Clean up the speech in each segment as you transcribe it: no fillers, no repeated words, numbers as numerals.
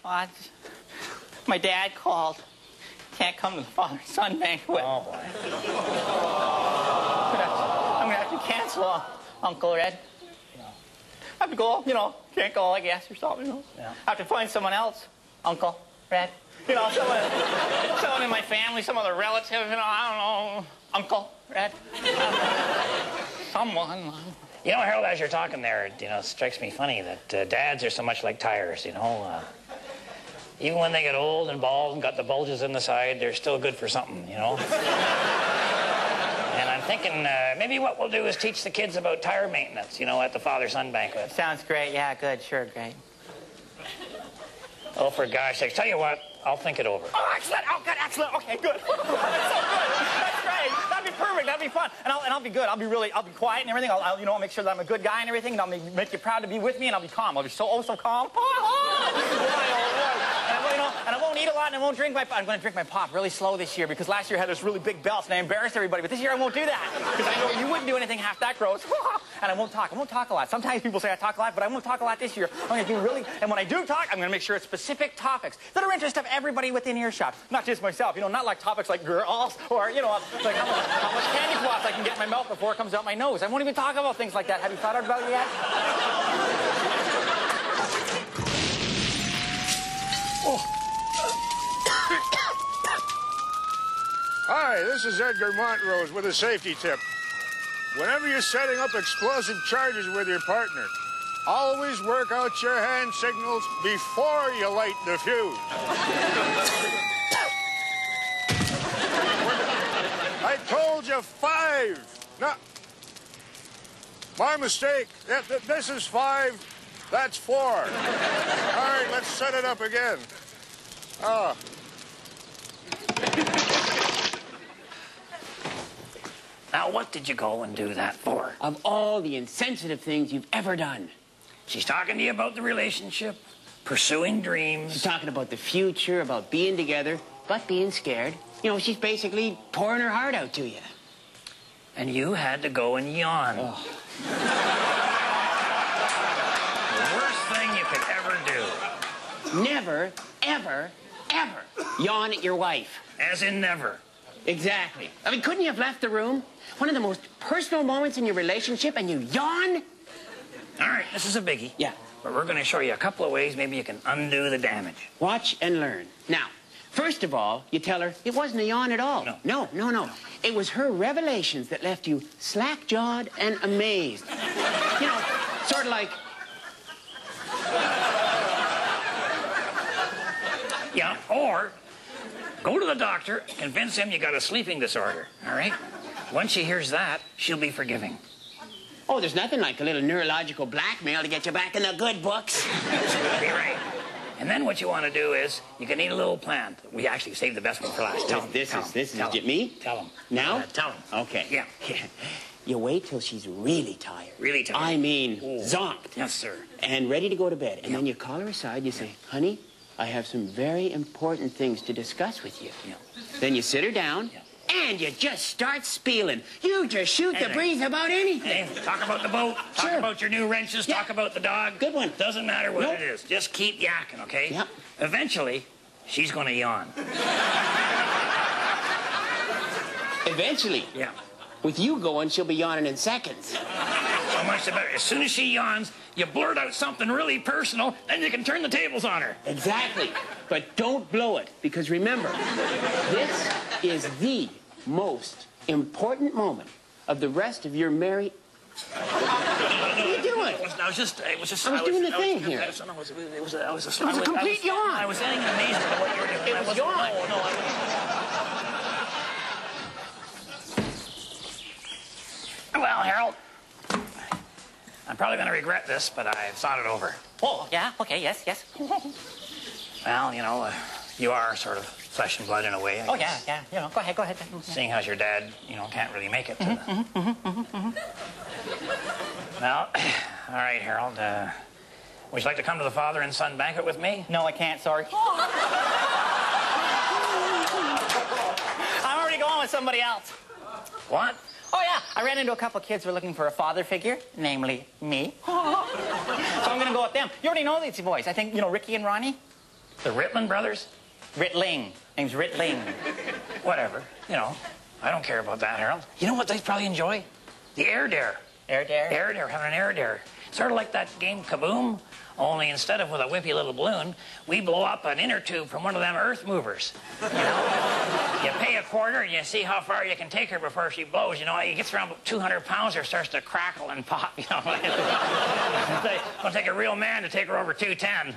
My dad called. Can't come to the father-son banquet. Oh, boy. I'm gonna have to cancel, Uncle Red. Yeah. I have to go, can't go, I guess, or something, Yeah. I have to find someone else, Uncle Red. Someone in my family, some other relative, I don't know, Uncle Red. Someone. Harold, as you're talking there, it strikes me funny that dads are so much like tires, Even when they get old and bald and got the bulges in the side, they're still good for something, And I'm thinking maybe what we'll do is teach the kids about tire maintenance, at the father-son banquet. Sounds great. Yeah, good. Sure, great. Oh, for gosh sakes. Tell you what, I'll think it over. Oh, excellent. Oh, good. Excellent. Okay, good. That's so good. That's great. That'd be perfect. That'd be fun. And I'll be good. I'll be quiet and everything. I'll make sure that I'm a good guy and everything. And I'll make you proud to be with me. And I'll be calm. I'll be so calm. And I won't eat a lot, and I won't drink I'm going to drink my pop really slow this year because last year I had this really big belch and I embarrassed everybody. But this year I won't do that because I know you wouldn't do anything half that gross. And I won't talk. I won't talk a lot. Sometimes people say I talk a lot, but I won't talk a lot this year. I'm going to do really. And when I do talk, I'm going to make sure it's specific topics that are interest of everybody within earshot, not just myself. Not like topics like girls or like how much candy floss I can get in my mouth before it comes out my nose. I won't even talk about things like that. Have you thought about it yet? Hi, this is Edgar Montrose with a safety tip. Whenever you're setting up explosive charges with your partner, always work out your hand signals before you light the fuse. I told you 5. No, my mistake. This is 5. That's 4. All right, let's set it up again. Now, what did you go and do that for? Of all the insensitive things you've ever done. She's talking to you about the relationship, pursuing dreams. She's talking about the future, about being together, but being scared. She's basically pouring her heart out to you. And you had to go and yawn. Oh. The worst thing you could ever do. Never, ever, ever yawn at your wife. As in never. Exactly. Couldn't you have left the room? One of the most personal moments in your relationship, and you yawn? All right, this is a biggie. Yeah. But we're going to show you a couple of ways maybe you can undo the damage. Watch and learn. Now, first of all, you tell her it wasn't a yawn at all. No. It was her revelations that left you slack-jawed and amazed. Sort of like... Yeah, or go to the doctor, convince him you got a sleeping disorder, all right? Once she hears that, she'll be forgiving. Oh, there's nothing like a little neurological blackmail to get you back in the good books. Absolutely right. And then what you want to do is, you can eat a little plant. We actually saved the best one for last. Tell him. This is me? Tell him. Now? Tell him. Okay. Yeah. You wait till she's really tired. Really tired? I mean, Ooh. zonked. Yes, sir. And ready to go to bed. And then you call her aside, you say, honey, I have some very important things to discuss with you. Yeah. Then you sit her down, and you just start spieling. You just shoot the breeze about anything. Hey, talk about the boat, talk about your new wrenches, talk about the dog. Good one. Doesn't matter what it is. Just keep yakking, okay? Yep. Eventually, she's going to yawn. Eventually? Yeah. With you going, she'll be yawning in seconds. So much the better. As soon as she yawns, you blurt out something really personal, then you can turn the tables on her. Exactly. But don't blow it, because remember, this is the most important moment of the rest of your married... What are you doing? I was doing the thing here. It was a complete yawn. I was saying amazed at what you were doing. It was yawn. No, I wasn't. Well, Harold, I'm probably going to regret this, but I've thought it over. Oh, yeah? Okay, yes. Well, you are sort of flesh and blood in a way, I guess. Yeah. Go ahead. Seeing how your dad, can't really make it to the... Well, all right, Harold, would you like to come to the father and son banquet with me? No, I can't, sorry. I'm already going with somebody else. What? Oh, yeah. I ran into a couple of kids who were looking for a father figure, namely me. So I'm going to go with them. You already know these boys. I think, Ricky and Ronnie. The Ritman brothers? Ritling. Name's Ritling. Whatever. You know, I don't care about that, Harold. You know what they probably enjoy? The air dare. Air dare? Air dare, having an air dare. Sort of like that game Kaboom, only instead of with a wimpy little balloon, we blow up an inner tube from one of them earth movers. You know? You pay a quarter and you see how far you can take her before she blows. You know, it gets around 200 pounds, her starts to crackle and pop, you know. It'll take a real man to take her over 210.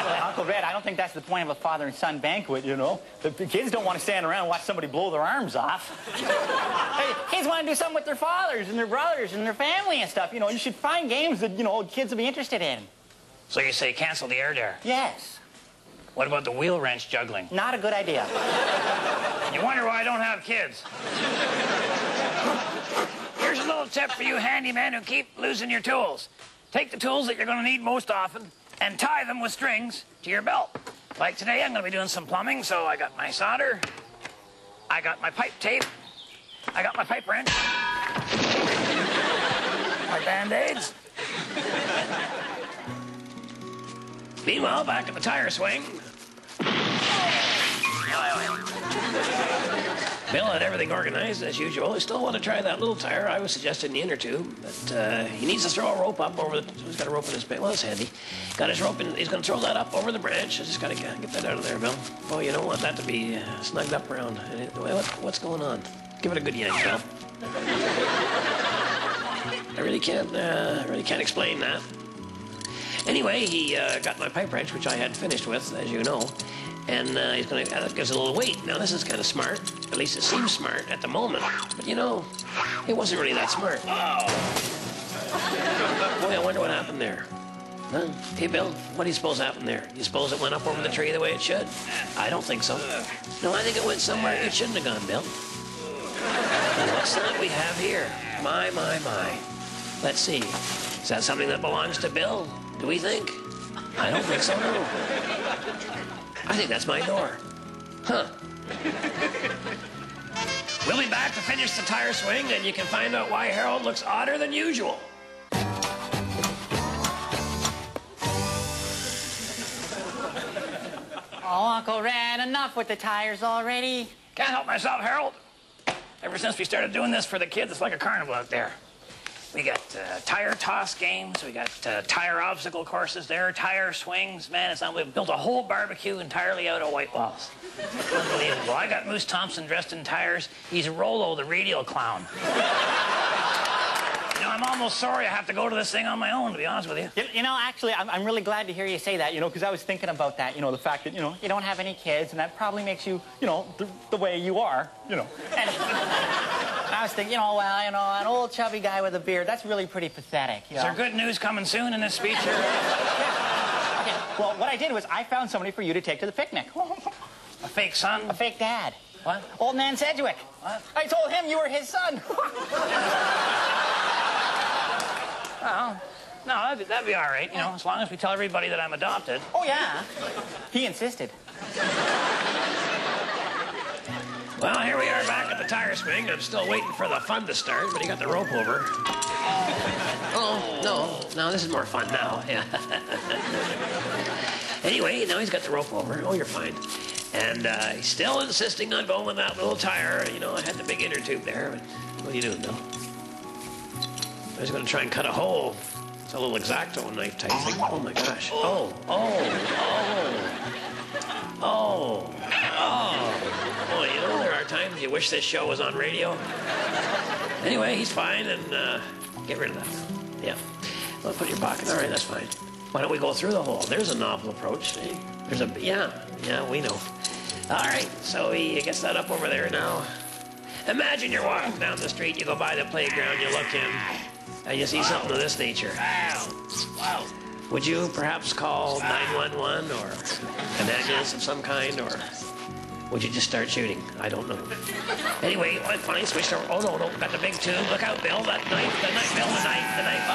Well, Uncle Red, I don't think that's the point of a father and son banquet, you know. The kids don't want to stand around and watch somebody blow their arms off. Hey, kids want to do something with their fathers and their brothers and their family and stuff. You know, you should find games that, you know, kids will be interested in. So you say cancel the air dare? Yes. What about the wheel wrench juggling? Not a good idea. You wonder why I don't have kids. Here's a little tip for you handymen who keep losing your tools. Take the tools that you're going to need most often and tie them with strings to your belt. Like today, I'm going to be doing some plumbing, so I got my solder, I got my pipe tape, I got my pipe wrench, my Band-Aids. Meanwhile, back at the tire swing, Bill had everything organized as usual. He still wanted to try that little tire I was suggesting in the inner tube, but he needs to throw a rope up over the... He's got a rope in his bag. Well, that's handy. Got his rope in. He's going to throw that up over the branch. I just got to get that out of there, Bill. Oh, you don't want that to be snugged up around. What's going on? Give it a good yank, Bill. I really can't explain that. Anyway, he got my pipe wrench, which I had finished with, as you know. And he's going to, that gives a little weight. Now, this is kind of smart. At least it seems smart at the moment. But, you know, it wasn't really that smart. Oh! Boy, I wonder what happened there. Huh? Hey, Bill, what do you suppose happened there? You suppose it went up over the tree the way it should? I don't think so. No, I think it went somewhere it shouldn't have gone, Bill. Now, what's that we have here? My. Let's see. Is that something that belongs to Bill? Do we think? I don't think so, no. I think that's my door. Huh. We'll be back to finish the tire swing, and you can find out why Harold looks odder than usual. Oh, Uncle Red, enough with the tires already. Can't help myself, Harold. Ever since we started doing this for the kids, it's like a carnival out there. We got tire toss games. We got tire obstacle courses there, tire swings. Man, it's unbelievable. Built a whole barbecue entirely out of white balls. Unbelievable. I got Moose Thompson dressed in tires. He's Rolo, the radial clown. You know, I'm almost sorry I have to go to this thing on my own, to be honest with you. You know, actually, I'm really glad to hear you say that, you know, because I was thinking about that, you know, the fact that, you know, you don't have any kids, and that probably makes you, you know, the way you are, you know. And I was thinking, you know, well, you know, an old chubby guy with a beard, that's really pretty pathetic. Is there good news coming soon in this speech here? Yeah. Okay. Well, what I did was I found somebody for you to take to the picnic. A fake son? A fake dad. What? Old man Sedgwick. What? I told him you were his son. Well, no, that'd be all right, you know, as long as we tell everybody that I'm adopted. Oh, yeah. He insisted. Well, here we are back at the tire swing. I'm still waiting for the fun to start, but he got the rope over. Oh, no, this is more fun now. Yeah. Anyway, now he's got the rope over. Oh, you're fine. And he's still insisting on going with that little tire. You know, I had the big inner tube there, but what are you doing, Bill? I was going to try and cut a hole. It's a little X-Acto knife type thing. Oh, my gosh. Oh, you know, there are times you wish this show was on radio. Anyway, he's fine, and get rid of that. Yeah. Well, put it in your pocket. All right, that's fine. Why don't we go through the hole? There's a novel approach. See? There's a... Yeah, we know. All right, so he gets that up over there now. Imagine you're walking down the street, you go by the playground, you look in, and you see something of this nature. Wow. Would you perhaps call 911 or an ambulance of some kind, or would you just start shooting? I don't know. Anyway, went funny, switched over. Oh, no, got the big tube. Look out, Bill, the knife, Bill, the knife.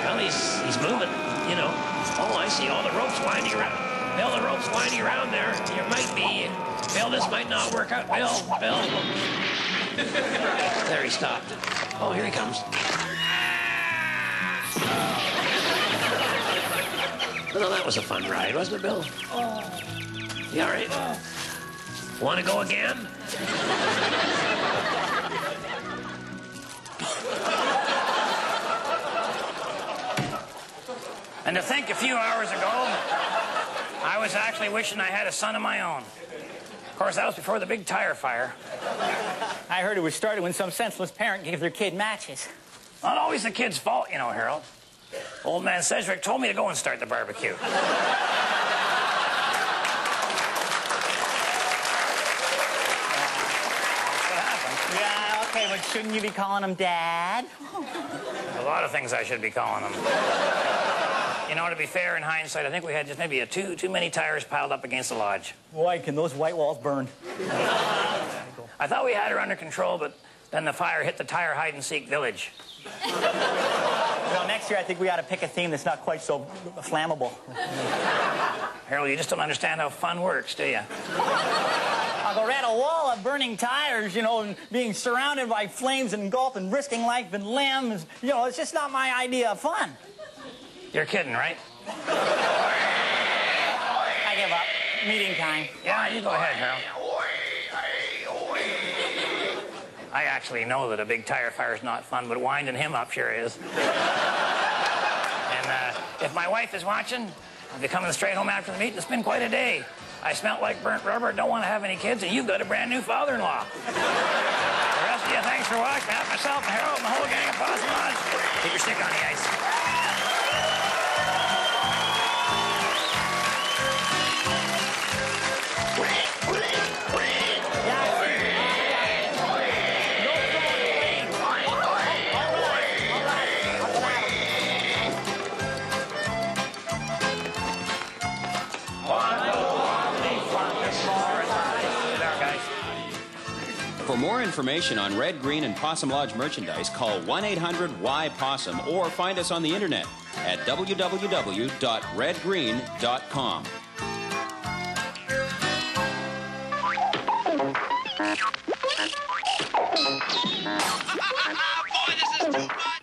Well, he's moving, you know. Oh, I see all the ropes winding around. Bill, the rope's winding around there. It might be... Bill, this might not work out. Bill. There, he stopped. Oh, here he comes. Well, that was a fun ride, wasn't it, Bill? Oh. You all right? Want to go again? And to think a few hours ago, I was actually wishing I had a son of my own. Of course, that was before the big tire fire. I heard it was started when some senseless parent gave their kid matches. Not always the kid's fault, you know, Harold. Old man Sedgwick told me to go and start the barbecue. Yeah, okay, but shouldn't you be calling him Dad? A lot of things I should be calling him. You know, to be fair, in hindsight, I think we had just maybe too many tires piled up against the lodge. Boy, can those white walls burn. I thought we had her under control, but then the fire hit the tire hide-and-seek village. Well, next year I think we ought to pick a theme that's not quite so flammable. Harold, you just don't understand how fun works, do you? I'll go around a wall of burning tires, you know, and being surrounded by flames and engulfed and risking life and limbs. You know, it's just not my idea of fun. You're kidding, right? I give up. Meeting time. Yeah, you go ahead, Harold. I actually know that a big tire fire is not fun, but winding him up sure is. And if my wife is watching, I'll be coming straight home after the meeting. It's been quite a day. I smelt like burnt rubber, don't want to have any kids, and you've got a brand new father-in-law. The rest of you, thanks for watching. I have myself and Harold and the whole gang of Possum Lodge. Keep your stick on the ice. For more information on Red, Green, and Possum Lodge merchandise, call 1-800-Y-POSSUM or find us on the internet at www.redgreen.com. Boy, this is too much!